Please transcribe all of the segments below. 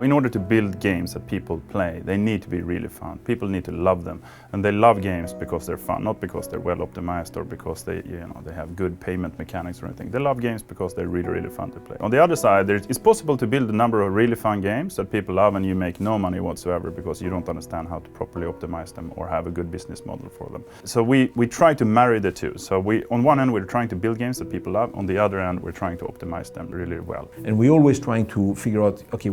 In order to build games that people play, they need to be really fun. People need to love them. And they love games because they're fun, not because they're well optimized or because they have good payment mechanics or anything. They love games because they're really, really fun to play. On the other side, it's possible to build a number of really fun games that people love and you make no money whatsoever because you don't understand how to properly optimize them or have a good business model for them. So we try to marry the two. So on one end, we're trying to build games that people love. On the other end, we're trying to optimize them really well. And we're always trying to figure out, okay,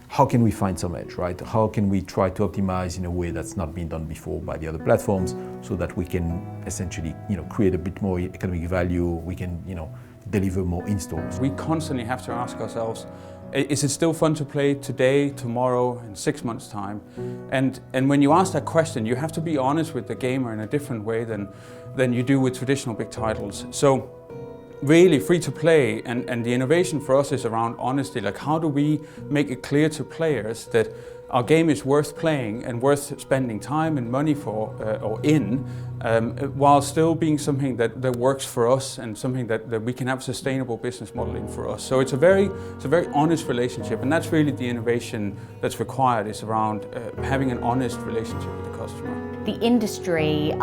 how can we find some edge, right? How can we try to optimize in a way that's not been done before by the other platforms so that we can essentially, create a bit more economic value, we can, deliver more in-stores. We constantly have to ask ourselves, is it still fun to play today, tomorrow, in 6 months' time? And when you ask that question, you have to be honest with the gamer in a different way than you do with traditional big titles. So really free to play and the innovation for us is around honesty. Like, how do we make it clear to players that our game is worth playing and worth spending time and money for while still being something that works for us and something that we can have a sustainable business model in for us. So it's a very honest relationship, and that's really the innovation that's required, is around having an honest relationship with the customer. The industry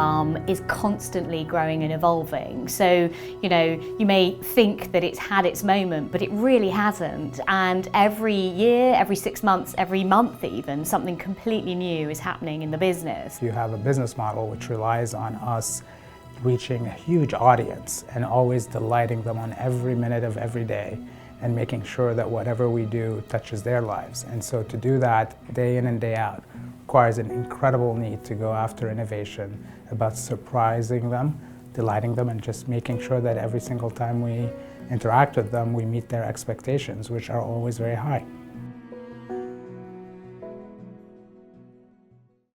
is constantly growing and evolving. So, you may think that it's had its moment, but it really hasn't. And every year, every 6 months, every month even, something completely new is happening in the business. You have a business model which relies on us reaching a huge audience and always delighting them on every minute of every day and making sure that whatever we do touches their lives. And so to do that day in and day out requires an incredible need to go after innovation, about surprising them, delighting them, and just making sure that every single time we interact with them, we meet their expectations, which are always very high.